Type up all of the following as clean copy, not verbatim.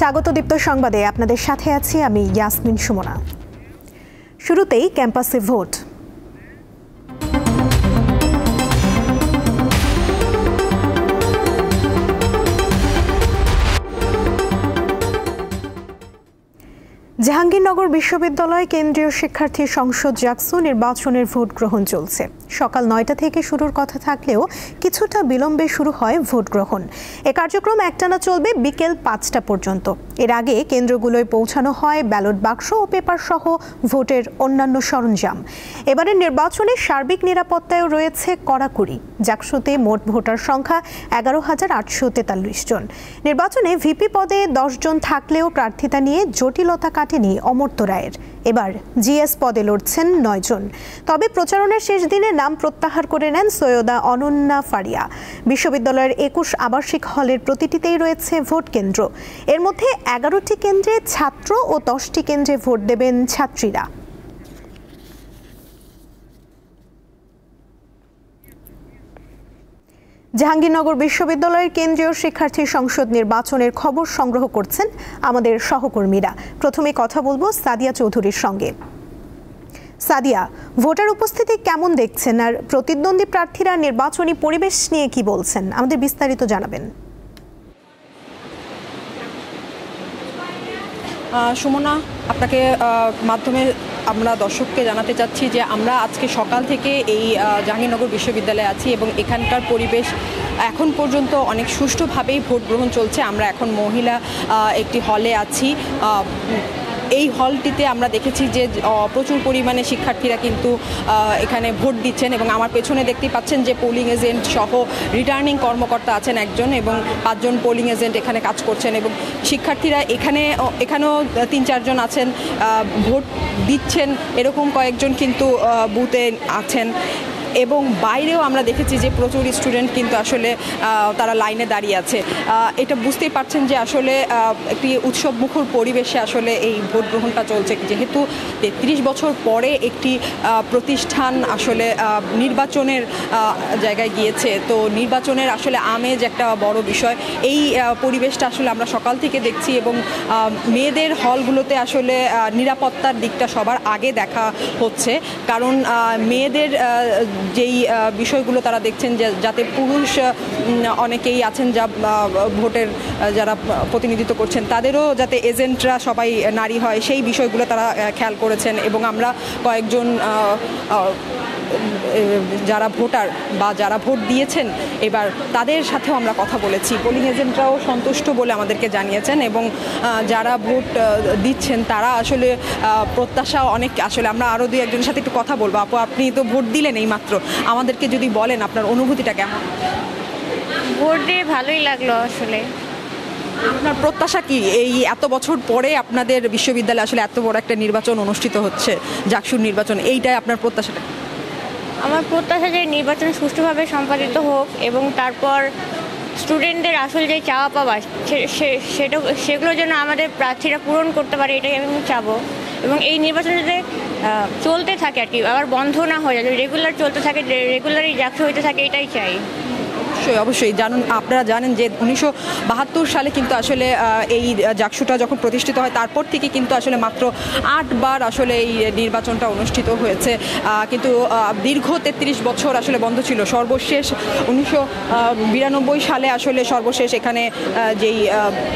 স্বাগত দীপ্ত সংবাদে আপনাদের সাথে আছি আমি ইয়াসমিন সুমনা। শুরুতেই ক্যাম্পাসে ভোট। জাহাঙ্গীরনগর বিশ্ববিদ্যালয় কেন্দ্রীয় শিক্ষার্থী সংসদ জাকসু নির্বাচনের ভোট গ্রহণ চলছে। সকাল ৯টা থেকে শুরুর কথা থাকলেও কিছুটা বিলম্বে শুরু হয় ভোট গ্রহণ। এ কার্যক্রম একটানা চলবে বিকেল ৫টা পর্যন্ত। এর আগে কেন্দ্রগুলোয় পৌঁছানো হয় ব্যালট বাক্স ও পেপার সহ ভোটের অন্যান্য সরঞ্জাম। এবারের নির্বাচনে সার্বিক নিরাপত্তায়ও রয়েছে কড়াকড়ি। জাকসুতে মোট ভোটার সংখ্যা ১১,৮৪৩ জন। নির্বাচনে ভিপি পদে ১০ জন থাকলেও প্রার্থিতা নিয়ে জটিলতা কাটেনি অমর্ত্য রায়ের। এবার জিএস পদে লড়ছেন ৯ জন। তবে প্রচারণার শেষ দিনে নাম প্রত্যাহার করে নেন সৈয়দা অনন্যা ফারিয়া। বিশ্ববিদ্যালয়ের ২১ আবাসিক হলের প্রতিটিতেই রয়েছে ভোট কেন্দ্র। এর মধ্যে ১১টি কেন্দ্রে ছাত্র ও ১০টি কেন্দ্রে ভোট দেবেন ছাত্রীরা। জাহাঙ্গীরনগর বিশ্ববিদ্যালয়ের কেন্দ্রীয় শিক্ষার্থী সংসদ নির্বাচনের খবর সংগ্রহ করছেন আমাদের সহকর্মীরা। প্রথমে কথা বলবো সাদিয়া চৌধুরীর সঙ্গে। সাদিয়া, ভোটার উপস্থিতি কেমন দেখছেন আর প্রতিদ্বন্দ্বী প্রার্থীরা নির্বাচনী পরিবেশ নিয়ে কি বলছেন, আমাদের বিস্তারিত জানাবেন। সুমনা, আপনাকে মাধ্যমে আমরা দর্শককে জানাতে চাচ্ছি যে আমরা আজকে সকাল থেকে এই জাহাঙ্গীরনগর বিশ্ববিদ্যালয়ে আছি এবং এখানকার পরিবেশ এখন পর্যন্ত অনেক সুষ্ঠুভাবেই ভোট গ্রহণ চলছে। আমরা এখন মহিলা একটি হলে আছি। এই হলটিতে আমরা দেখেছি যে প্রচুর পরিমাণে শিক্ষার্থীরা কিন্তু এখানে ভোট দিচ্ছেন এবং আমার পেছনে দেখতেই পাচ্ছেন যে পোলিং এজেন্ট সহ রিটার্নিং কর্মকর্তা আছেন একজন এবং ৫ জন পোলিং এজেন্ট এখানে কাজ করছেন এবং শিক্ষার্থীরা এখানেও ৩-৪ জন আছেন, ভোট দিচ্ছেন এরকম কয়েকজন কিন্তু বুথে আছেন। এবং বাইরেও আমরা দেখেছি যে প্রচুর স্টুডেন্ট কিন্তু আসলে তারা লাইনে দাঁড়িয়ে আছে। এটা বুঝতেই পারছেন যে আসলে একটি উৎসবমুখর পরিবেশে আসলে এই ভোট গ্রহণটা চলছে, যেহেতু ৩৩ বছর পরে একটি প্রতিষ্ঠান আসলে নির্বাচনের জায়গায় গিয়েছে। তো নির্বাচনের আসলে আমেজ একটা বড় বিষয়। এই পরিবেশটা আসলে আমরা সকাল থেকে দেখছি এবং মেয়েদের হলগুলোতে আসলে নিরাপত্তার দিকটা সবার আগে দেখা হচ্ছে, কারণ মেয়েদের যেই বিষয়গুলো তারা দেখছেন যে যাতে পুরুষ অনেকেই আছেন যা ভোটের যারা প্রতিনিধিত্ব করছেন তাদেরও যাতে এজেন্টরা সবাই নারী হয়, সেই বিষয়গুলো তারা খেয়াল করেছেন। এবং আমরা কয়েকজন যারা ভোটার বা যারা ভোট দিয়েছেন এবার তাদের সাথেও আমরা কথা বলেছি। পোলিং এজেন্টরাও সন্তুষ্ট বলে আমাদেরকে জানিয়েছেন এবং যারা ভোট দিচ্ছেন তারা আসলে প্রত্যাশা অনেক। আসলে আমরা আরও ২-১জনের সাথে একটু কথা বলবো। আপু, আপনি তো ভোট দিলেন এই মাত্র, আমাদেরকে যদি বলেন আপনার অনুভূতিটা কেমন? ভোট দিয়ে ভালোই লাগলো। আসলে আপনার প্রত্যাশা কি এই এত বছর পরে আপনাদের বিশ্ববিদ্যালয়ে আসলে এত বড় একটা নির্বাচন অনুষ্ঠিত হচ্ছে, জাকসুর নির্বাচন, এইটাই আপনার প্রত্যাশাটা? আমার প্রত্যাশা যে নির্বাচন সুষ্ঠুভাবে সম্পাদিত হোক এবং তারপর স্টুডেন্টদের আসলে যে চাওয়া পাওয়া সেগুলোর জন্য আমাদের প্রার্থীরা পূরণ করতে পারে, এটাই আমি চাবো। এবং এই নির্বাচন যাতে চলতে থাকে আর কি, আবার বন্ধ না হয়ে যায়, রেগুলার চলতে থাকে, রেগুলারই জাকসু হইতে থাকে, এটাই চাই। অবশ্যই আপনারা জানেন যে ১৯৭২ সালে কিন্তু আসলে এই জাকসুটা যখন প্রতিষ্ঠিত হয় তারপর থেকে কিন্তু আসলে মাত্র ৮ বার আসলে এই নির্বাচনটা অনুষ্ঠিত হয়েছে, কিন্তু দীর্ঘ ৩৩ বছর আসলে বন্ধ ছিল। সর্বশেষ ১৯৯২ সালে আসলে সর্বশেষ এখানে যেই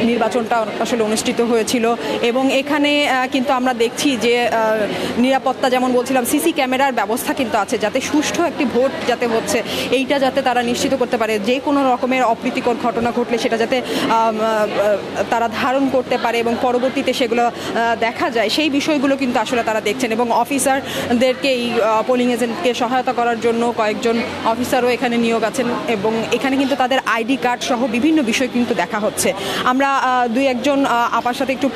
নির্বাচনটা আসলে অনুষ্ঠিত হয়েছিল এবং এখানে কিন্তু আমরা দেখছি যে নিরাপত্তা, যেমন বলছিলাম, সিসি ক্যামেরার ব্যবস্থা কিন্তু আছে যাতে সুষ্ঠু একটি ভোট যাতে হচ্ছে এইটা যাতে তারা নিশ্চিত করতে পারে। যে কোনো রকমের অপ্রীতিকর ঘটনা ঘটলে সেটা যাতে তারা ধারণ করতে পারে এবং পরবর্তীতে সেগুলো দেখা যায়, সেই বিষয়গুলো কিন্তু আসলে তারা দেখছেন। এবং অফিসারদেরকে এই পোলিং এজেন্টকে সহায়তা করার জন্য কয়েকজন অফিসারও এখানে নিয়োগ আছেন এবং এখানে কিন্তু তাদের আইডি কার্ড সহ বিভিন্ন বিষয় কিন্তু দেখা হচ্ছে। আমরা ২-১জন আপার সাথে একটু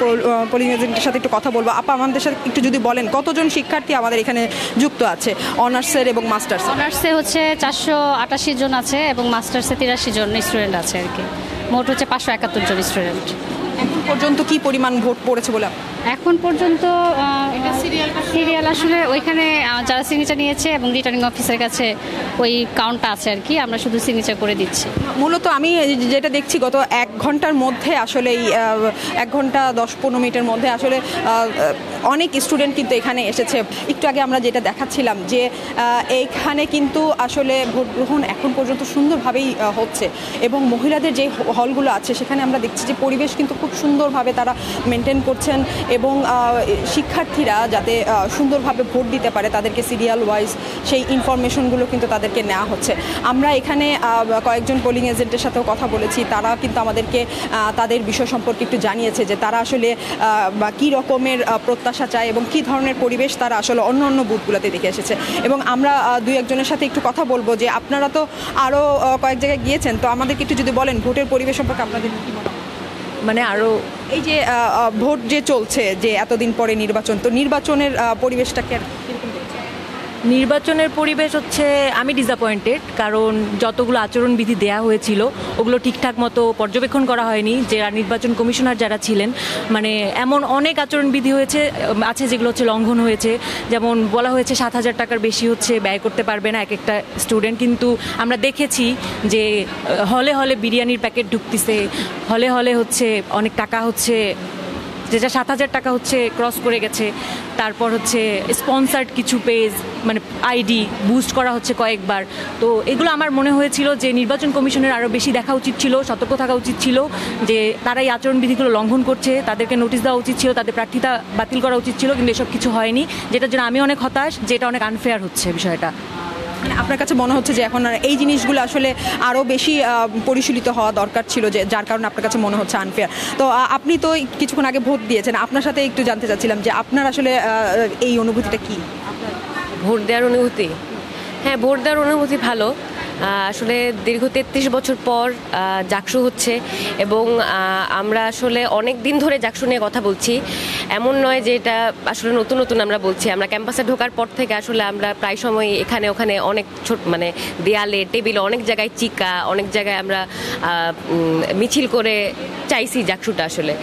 পোলিং এজেন্টের সাথে একটু কথা বলবো। আপা, আমাদের সাথে একটু যদি বলেন কতজন শিক্ষার্থী আমাদের এখানে যুক্ত আছে অনার্সের এবং মাস্টার্স? অনার্সে হচ্ছে ৪৮৮ জন আছে এবং মাস্টার্সে ৮৩ জন স্টুডেন্ট আছে আর কি। মোট হচ্ছে ৫৭১ জন স্টুডেন্ট। এখন পর্যন্ত কি পরিমাণ ভোট পড়েছে বলে এখন পর্যন্ত সিরিয়াল আসলে ওইখানে যারা সিগনেচার নিয়েছে এবং রিটার্নিং অফিসারের কাছে ওই কাউন্টটা আছে আর কি, আমরা শুধু সিগনেচার করে দিচ্ছি। মূলত আমি যেটা দেখছি গত 1 ঘন্টার মধ্যে আসলে এই 1 ঘন্টা 10-15 মিনিটের মধ্যে আসলে অনেক স্টুডেন্ট কিন্তু এখানে এসেছে। একটু আগে আমরা যেটা দেখাচ্ছিলাম যে এইখানে কিন্তু আসলে ভোট গ্রহণ এখন পর্যন্ত সুন্দরভাবেই হচ্ছে এবং মহিলাদের যে হলগুলো আছে সেখানে আমরা দেখছি যে পরিবেশ কিন্তু খুব সুন্দরভাবে তারা মেনটেন করছেন এবং শিক্ষার্থীরা যাতে সুন্দরভাবে ভোট দিতে পারে তাদেরকে সিরিয়াল ওয়াইজ সেই ইনফরমেশনগুলো কিন্তু তাদেরকে নেওয়া হচ্ছে। আমরা এখানে কয়েকজন পোলিং এজেন্টের সাথেও কথা বলেছি, তারা কিন্তু আমাদেরকে তাদের বিষয় সম্পর্কে একটু জানিয়েছে যে তারা আসলে কী রকমের প্রত্যাশা চায় এবং কী ধরনের পরিবেশ তারা আসলে অন্য অন্য বুথগুলোতে দেখে এসেছে। এবং আমরা 2-1 জনের সাথে একটু কথা বলবো যে আপনারা তো আরও কয়েক জায়গায় গিয়েছেন, তো আমাদেরকে একটু যদি বলেন ভোটের পরিবেশ সম্পর্কে আপনাদের কী মনে হয়? মানে আরও এই যে ভোট যে চলছে যে এতদিন পরে নির্বাচন, তো নির্বাচনের পরিবেশটাকে নির্বাচনের পরিবেশ হচ্ছে আমি ডিসঅ্যাপয়েন্টেড, কারণ যতগুলো আচরণবিধি দেয়া হয়েছিল ওগুলো ঠিকঠাক মতো পর্যবেক্ষণ করা হয়নি। যারা নির্বাচন কমিশনার যারা ছিলেন, মানে এমন অনেক আচরণবিধি আছে যেগুলো হচ্ছে লঙ্ঘন হয়েছে। যেমন বলা হয়েছে 7,000 টাকার বেশি হচ্ছে ব্যয় করতে পারবে না এক একটা স্টুডেন্ট, কিন্তু আমরা দেখেছি যে হলে হলে বিরিয়ানির প্যাকেট ঢুকতেছে, হলে হলে হচ্ছে অনেক টাকা হচ্ছে, যেটা 7,000 টাকা হচ্ছে ক্রস করে গেছে। তারপর হচ্ছে স্পন্সার্ড কিছু পেজ, মানে আইডি বুস্ট করা হচ্ছে কয়েকবার। তো এগুলো আমার মনে হয়েছিল যে নির্বাচন কমিশনের আরও বেশি দেখা উচিত ছিল, সতর্ক থাকা উচিত ছিল যে তারা এই আচরণবিধিগুলো লঙ্ঘন করছে, তাদেরকে নোটিশ দেওয়া উচিত ছিল, তাদের প্রার্থিতা বাতিল করা উচিত ছিল, কিন্তু এসব কিছু হয়নি, যেটার জন্য আমি অনেক হতাশ, যেটা অনেক আনফেয়ার হচ্ছে বিষয়টা। মানে আপনার কাছে মনে হচ্ছে যে এখন এই জিনিসগুলো আসলে আরও বেশি পরিশীলিত হওয়া দরকার ছিল, যে যার কারণে আপনার কাছে মনে হচ্ছে আনফেয়ার। তো আপনি তো কিছুক্ষণ আগে ভোট দিয়েছেন, আপনার সাথে একটু জানতে চাচ্ছিলাম যে আপনার আসলে এই অনুভূতিটা কি? ভোট দেওয়ার অনুভূতি? হ্যাঁ, ভোট দেওয়ার অনুভূতি ভালো। আসলে দীর্ঘ 33 বছর পর জাকসু হচ্ছে এবং আমরা আসলে অনেক দিন ধরে জাকসু নিয়ে কথা বলছি। এমন নয় যে এটা আসলে নতুন নতুন আমরা বলছি। আমরা ক্যাম্পাসে ঢোকার পর থেকে আসলে আমরা প্রায় সময় এখানে ওখানে অনেক মানে দেয়ালে টেবিলে অনেক জায়গায় চিকা, অনেক জায়গায় আমরা মিছিল করে চাইছি জাকসুটা আসলে।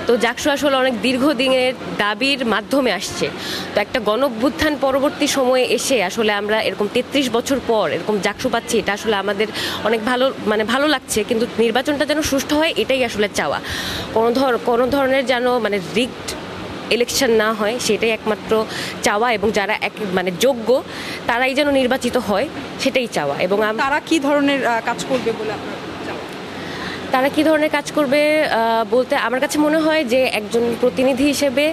তো জাকসু আসলে অনেক দীর্ঘদিনের দাবির মাধ্যমে আসছে। তো একটা গণঅভ্যুত্থান পরবর্তী সময়ে এসে আসলে আমরা এরকম 33 বছর পর এরকম জাকসু পাচ্ছি, এটা আসলে আমাদের অনেক ভালো লাগছে। কিন্তু নির্বাচনটা যেন সুষ্ঠু হয় এটাই আসলে চাওয়া। কোনো ধরনের যেন মানে রিগড ইলেকশন না হয় সেটাই একমাত্র চাওয়া, এবং যারা যোগ্য তারাই যেন নির্বাচিত হয় সেটাই চাওয়া। এবং তারা কি ধরনের কাজ করবে বলে আপনার? তারা কী ধরনের কাজ করবে বলতে আমার কাছে মনে হয় যে একজন প্রতিনিধি হিসেবে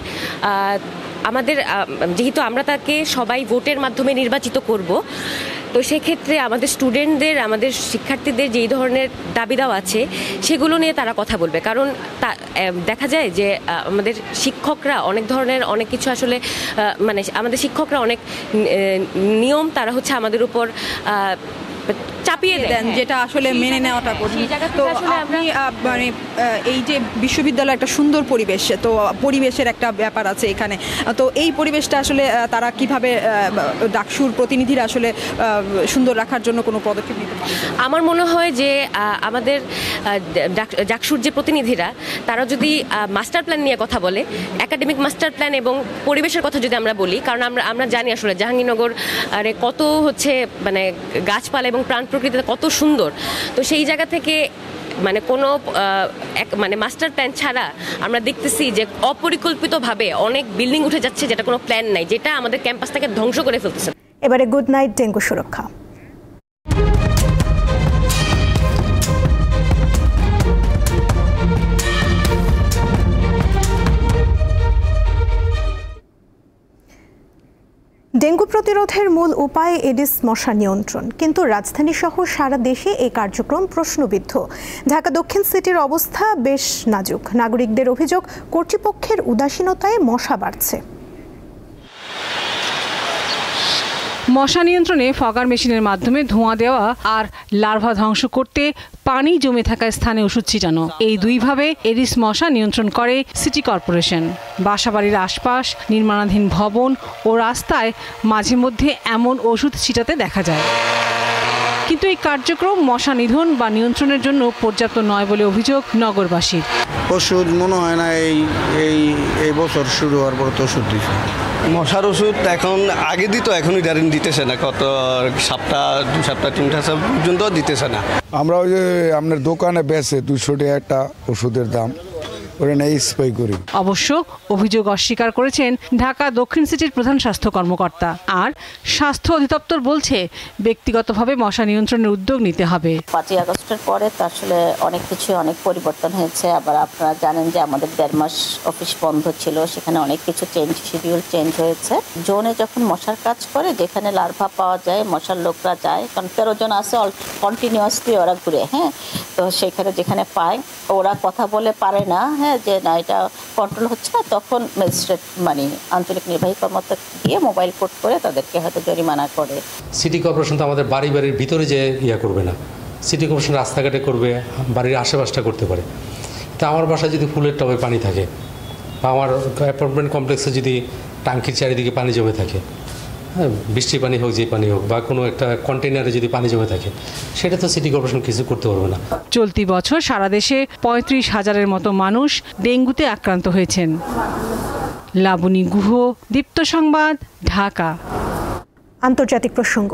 আমাদের, যেহেতু আমরা তাকে সবাই ভোটের মাধ্যমে নির্বাচিত করব, তো সেক্ষেত্রে আমাদের স্টুডেন্টদের, আমাদের শিক্ষার্থীদের যেই ধরনের দাবি দাওয়া আছে সেগুলো নিয়ে তারা কথা বলবে। কারণ দেখা যায় যে আমাদের শিক্ষকরা অনেক কিছু আসলে আমাদের শিক্ষকরা অনেক নিয়ম তারা হচ্ছে আমাদের উপর চাপিয়ে দেন, যেটা আসলে মেনে নেওয়াটা কঠিন। তো আপনি মানে এই যে বিশ্ববিদ্যালয় একটা সুন্দর পরিবেশ, তো পরিবেশের একটা ব্যাপার আছে এখানে, তো এই পরিবেশটা আসলে তারা কিভাবে ডাকসুর প্রতিনিধিরা আসলে সুন্দর রাখার জন্য কোনো পদক্ষেপ নিতে পারে? আমার মনে হয় যে আমাদের ডাকসুর যে প্রতিনিধিরা তারা যদি মাস্টার প্ল্যান নিয়ে কথা বলে, একাডেমিক মাস্টার প্ল্যান এবং পরিবেশের কথা যদি আমরা বলি, কারণ আমরা জানি আসলে জাহাঙ্গীরনগর কত হচ্ছে মানে গাছপালা এবং প্রাণ প্রকৃতিতে কত সুন্দর। তো সেই জায়গা থেকে কোনো মাস্টার প্ল্যান ছাড়া আমরা দেখতেছি যে অপরিকল্পিতভাবে অনেক বিল্ডিং উঠে যাচ্ছে, যেটা কোনো প্ল্যান নাই, যেটা আমাদের ক্যাম্পাসটাকে ধ্বংস করে ফেলতেছে। এবারে গুড নাইট ডেঙ্গু সুরক্ষা। ডেঙ্গু প্রতিরোধের মূল উপায় এডিস মশা নিয়ন্ত্রণ, কিন্তু রাজধানী সহ সারা দেশে এই কার্যক্রম প্রশ্নবিদ্ধ। ঢাকা দক্ষিণ সিটির অবস্থা বেশ নাজুক। নাগরিকদের অভিযোগ, কর্তৃপক্ষের উদাসীনতায় মশা বাড়ছে। মশা নিয়ন্ত্রণে ফগার মেশিনের মাধ্যমে ধোঁয়া দেওয়া আর লার্ভা ধ্বংস করতে পানি জমে থাকা স্থানে ওষুধ ছিটানো, এই দুইভাবে এডিস মশা নিয়ন্ত্রণ করে সিটি কর্পোরেশন। বাসাবাড়ির আশপাশ, নির্মাণাধীন ভবন ও রাস্তায় মাঝে মধ্যে এমন ওষুধ ছিটাতে দেখা যায়। কিন্তু এই কার্যক্রম মশা নিধন বা নিয়ন্ত্রণের জন্য পর্যাপ্ত নয় বলে অভিযোগ নগরবাসীর। ওষুধ মনে হয় না এই বছর শুরু হওয়ার পর তো ওষুধ দিচ্ছে। মশার ওষুধ এখন আগে দিত, এখনই ডাইরেক্ট দিতেছে না, কত সপ্তাহ 2 সপ্তাহ 3 সপ্তাহ পর্যন্ত দিতেছে না। আমরা ওই যে আপনার দোকানে বেচে 200 টাকা একটা ওষুধের দাম, ওটা নেই স্প্রে করি। অবশ্য অভিযোগ অস্বীকার করেছেন ঢাকা দক্ষিণ সিটির প্রধান স্বাস্থ্য কর্মকর্তা। আর স্বাস্থ্য অধিদপ্তর বলছে ব্যক্তিগতভাবে মশা নিয়ন্ত্রণের উদ্যোগ নিতে হবে। 5ই আগস্টের পরে তো আসলে অনেক পরিবর্তন হয়েছে। আবার আপনারা জানেন যে আমাদের 1.5 মাস অফিস বন্ধ ছিল, সেখানে অনেক কিছু শিডিউল চেঞ্জ হয়েছে। জোনে যখন মশার কাজ করে, যেখানে লার্ভা পাওয়া যায়, মশার লোকরা যায়, কারণ 13 জন আছে কন্টিনিউয়াসলি ওরা ঘুরে, তো সেখানে যেখানে পায় ওরা কথা বলে পারে না, যে না এটা কন্ট্রোল হচ্ছে না, তখন ম্যাজিস্ট্রেট আঞ্চলিক নির্বাহী কর্মকর্তা গিয়ে মোবাইল কোড করে তাদেরকে হয়তো জরিমানা করে। সিটি কর্পোরেশন তো আমাদের বাড়ির ভিতরে যে করবে না, সিটি কর্পোরেশন রাস্তাঘাটে করবে, বাড়ির আশেপাশটা করতে পারে। তা আমার বাসায় যদি ফুলের টবে পানি থাকে বা আমার অ্যাপার্টমেন্ট কমপ্লেক্সে যদি টাঙ্কির চারিদিকে পানি জমে থাকে, বৃষ্টি পানি হোক, যে পানি হোক, বা কোনো একটা কন্টেনারে যদি পানি জমে থাকে, সেটা তো সিটি কর্পোরেশন কিছু করতে পারবে না। চলতি বছর সারা দেশে 35,000-এর মতো মানুষ ডেঙ্গুতে আক্রান্ত হয়েছেন। লাবণী গুহ, দীপ্ত সংবাদ, ঢাকা। আন্তর্জাতিক প্রসঙ্গ।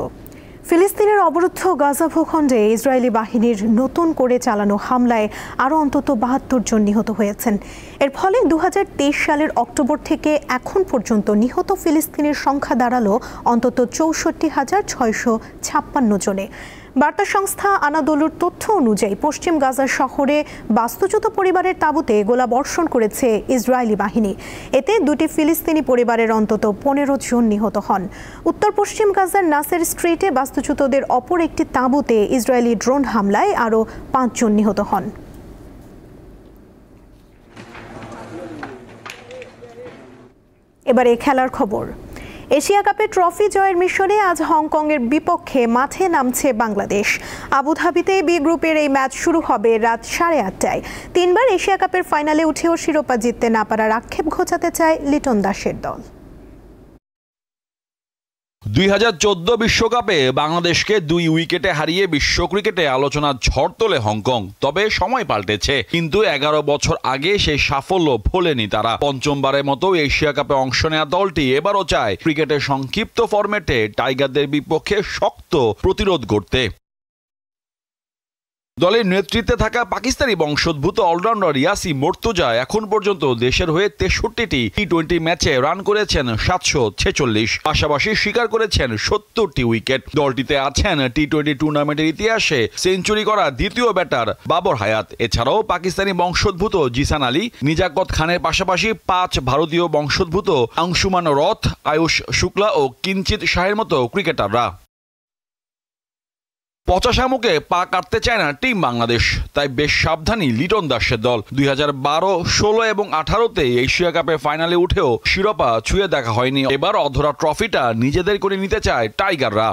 ফিলিস্তিনের অবরুদ্ধ গাজা ভূখণ্ডে ইসরায়েলি বাহিনীর নতুন করে চালানো হামলায় আরও অন্তত 72 জন নিহত হয়েছেন। এর ফলে 2023 সালের অক্টোবর থেকে এখন পর্যন্ত নিহত ফিলিস্তিনের সংখ্যা দাঁড়ালো অন্তত 64,656 জনে। বার্তা সংস্থা আনাদোলুর তথ্য অনুযায়ী পশ্চিম গাজা শহরে বাস্তুচ্যুত পরিবারের তাঁবুতে গোলাবর্ষণ করেছে ইসরায়েলি বাহিনী। এতে 2টি ফিলিস্তিনি পরিবারের অন্তত 15 জন নিহত হন। উত্তর পশ্চিম গাজার নাসের স্ট্রিটে বাস্তুচ্যুতদের অপর একটি তাঁবুতে ইসরায়েলি ড্রোন হামলায় আরও 5 জন নিহত হন। এবারে খেলার খবর। এশিয়া কাপে ট্রফি জয়ের মিশনে আজ হংকংয়ের বিপক্ষে মাঠে নামছে বাংলাদেশ। আবুধাবিতে বি গ্রুপের এই ম্যাচ শুরু হবে রাত 8:30টায়। 3বার এশিয়া কাপের ফাইনালে উঠেও শিরোপা জিততে না পারার আক্ষেপ ঘোচাতে চায় লিটন দাসের দল। 2014 বিশ্বকাপে বাংলাদেশকে 2 উইকেটে হারিয়ে বিশ্ব ক্রিকেটে আলোচনার ঝড় তোলে হংকং। তবে সময় পাল্টেছে, কিন্তু 11 বছর আগে সেই সাফল্য ভোলেনি তারা। পঞ্চমবারের মতো এশিয়া কাপে অংশ নেওয়া দলটি এবারও চায় ক্রিকেটের সংক্ষিপ্ত ফরম্যাটে টাইগারদের বিপক্ষে শক্ত প্রতিরোধ গড়তে। দলের নেতৃত্বে থাকা পাকিস্তানি বংশোদ্ভূত অলরাউন্ডার ইয়াসি মর্তুজা এখন পর্যন্ত দেশের হয়ে 63টি টি20 ম্যাচে রান করেছেন 746, পাশাপাশি শিকার করেছেন 70টি উইকেট। দলটিতে আছেন টি20 টুর্নামেন্টের ইতিহাসে সেঞ্চুরি করা দ্বিতীয় ব্যাটার বাবর হায়াত। এছাড়াও পাকিস্তানি বংশোদ্ভূত জিসান আলী, নিজাকত খানের পাশাপাশি 5 ভারতীয় বংশোদ্ভূত আংশুমান রথ, আয়ুষ শুক্লা ও কিঞ্চিত শাহের মতো ক্রিকেটাররা। পচা শামুকে পা কাটতে চায় না টিম বাংলাদেশ, তাই বেশ সাবধানী লিটন দাসের দল। 2012, 16 এবং 18তে এশিয়া কাপে ফাইনালে উঠেও শিরোপা ছুঁয়ে দেখা হয়নি। এবার অধরা ট্রফিটা নিজেদের করে নিতে চায় টাইগাররা।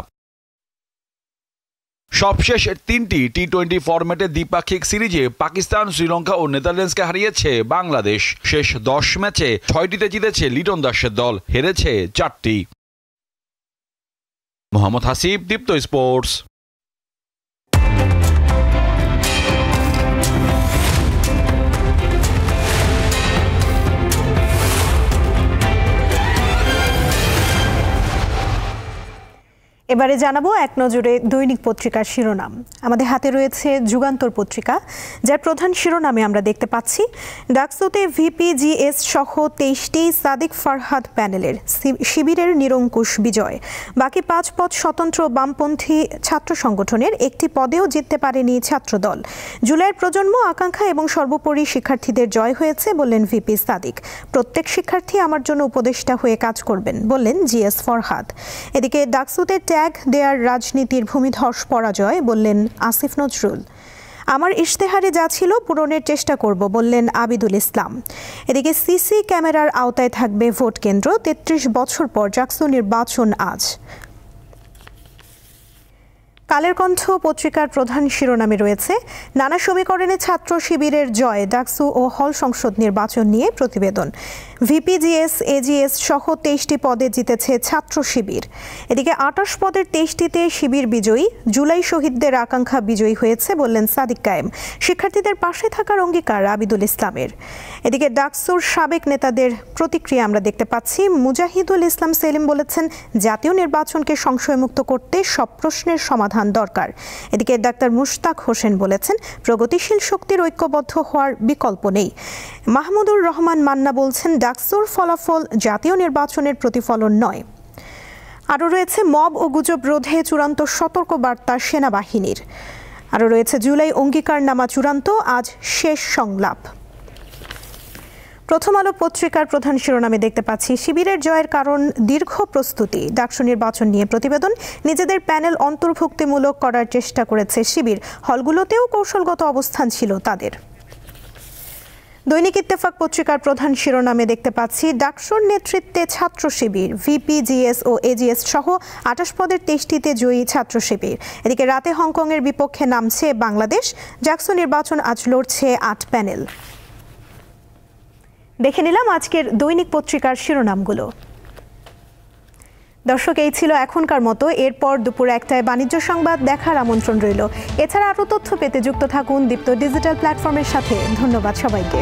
সবশেষ 3টি টি20 ফরম্যাটে দ্বিপাক্ষিক সিরিজে পাকিস্তান, শ্রীলঙ্কা ও নেদারল্যান্ডসকে হারিয়েছে বাংলাদেশ। শেষ 10 ম্যাচে 6টিতে জিতেছে লিটন দাসের দল, হেরেছে 4টি। মোহাম্মদ হাসিব, দীপ্ত স্পোর্টস। এবারে জানাবো এক নজরে দৈনিক পত্রিকার শিরোনাম। আমাদের হাতে রয়েছে যুগান্তর পত্রিকা, যার প্রধান শিরোনামে আমরা দেখতে পাচ্ছি ডাকসুতে ভিপিজিএস সহ 23টি সাদিক ফারহাদ প্যানেলের শিবিরের নিরঙ্কুশ বিজয়। বাকি 5 পদ স্বতন্ত্র বামপন্থী ছাত্র সংগঠনের, একটি পদেও জিততে পারেনি ছাত্রদল। জুলাইয়ের প্রজন্ম, আকাঙ্ক্ষা এবং সর্বোপরি শিক্ষার্থীদের জয় হয়েছে বললেন ভিপি সাদিক। প্রত্যেক শিক্ষার্থী আমার জন্য উপদেষ্টা হয়ে কাজ করবেন বললেন জিএস ফরহাদ। এদিকে ডাকসুতে ট্যাগ দেয়ার রাজনীতির ভূমিধস পরাজয় বললেন আসিফ নজরুল। আমার ইশতেহারে যা ছিল পূরণের চেষ্টা করব বললেন আবিদুল ইসলাম। এদিকে সিসি ক্যামেরার আওতায় থাকবে ভোট কেন্দ্র, 33 বছর পর জাকসু নির্বাচন আজ। কালের কণ্ঠ পত্রিকার প্রধান শিরোনামে রয়েছে নানা সমীকরণে ছাত্র শিবিরের জয়, ডাকসু ও হল সংসদ নির্বাচন নিয়ে প্রতিবেদন। ভিপিজিএস, এজিএস সহ 23টি পদে জিতেছে ছাত্র শিবির। এদিকে 28 পদের 23টিতে শিবির বিজয়ী, জুলাই শহীদদের আকাঙ্ক্ষা বিজয়ী হয়েছে বললেন সাদিক কায়েম। শিক্ষার্থীদের পাশে থাকার অঙ্গীকার আবিদুল ইসলামের। এদিকে ডাকসুর সাবেক নেতাদের প্রতিক্রিয়া আমরা দেখতে পাচ্ছি। মুজাহিদুল ইসলাম সেলিম বলেছেন, জাতীয় নির্বাচনকে সংশয়মুক্ত করতে সব প্রশ্নের সমাধান দরকার। এদিকে ডাক্তার মুশতাক হোসেন বলেছেন, প্রগতিশীল শক্তির ঐক্যবদ্ধ হওয়ার বিকল্প নেই। মাহমুদুর রহমান মান্না বলছেন, ডাকসুর ফলাফল জাতীয় নির্বাচনের প্রতিফলন নয়। আরও রয়েছে মব ও গুজব রোধে চূড়ান্ত সতর্কবার্তা সেনাবাহিনীর। আরও রয়েছে জুলাই অঙ্গীকারনামা চূড়ান্ত, আজ শেষ সংলাপ। প্রথম আলো পত্রিকার প্রধান শিরোনামে দেখতে পাচ্ছি, শিবিরের জয়ের কারণ দীর্ঘ প্রস্তুতি, ডাকসু নির্বাচন নিয়ে প্রতিবেদন। নিজেদের প্যানেল অন্তর্ভুক্তিমূলক করার চেষ্টা করেছে শিবির, হলগুলোতেও কৌশলগত অবস্থান ছিল তাদের। দৈনিক ইত্তেফাক পত্রিকার প্রধান শিরোনামে দেখতে পাচ্ছি, ডাকসুর নেতৃত্বে ছাত্র শিবির, ভিপিজিএস ও এজিএস সহ 28 পদের 23টিতে জয়ী ছাত্র শিবির। এদিকে রাতে হংকংয়ের বিপক্ষে নামছে বাংলাদেশ। ডাকসু নির্বাচন আজ লড়ছে 8 প্যানেল। দেখে নিলাম আজকের দৈনিক পত্রিকার শিরোনামগুলো। দর্শক, এই ছিল এখনকার মতো। এরপর দুপুর 1টায় বাণিজ্য সংবাদ দেখার আমন্ত্রণ রইল। এছাড়া আরও তথ্য পেতে যুক্ত থাকুন দীপ্ত ডিজিটাল প্ল্যাটফর্মের সাথে। ধন্যবাদ সবাইকে।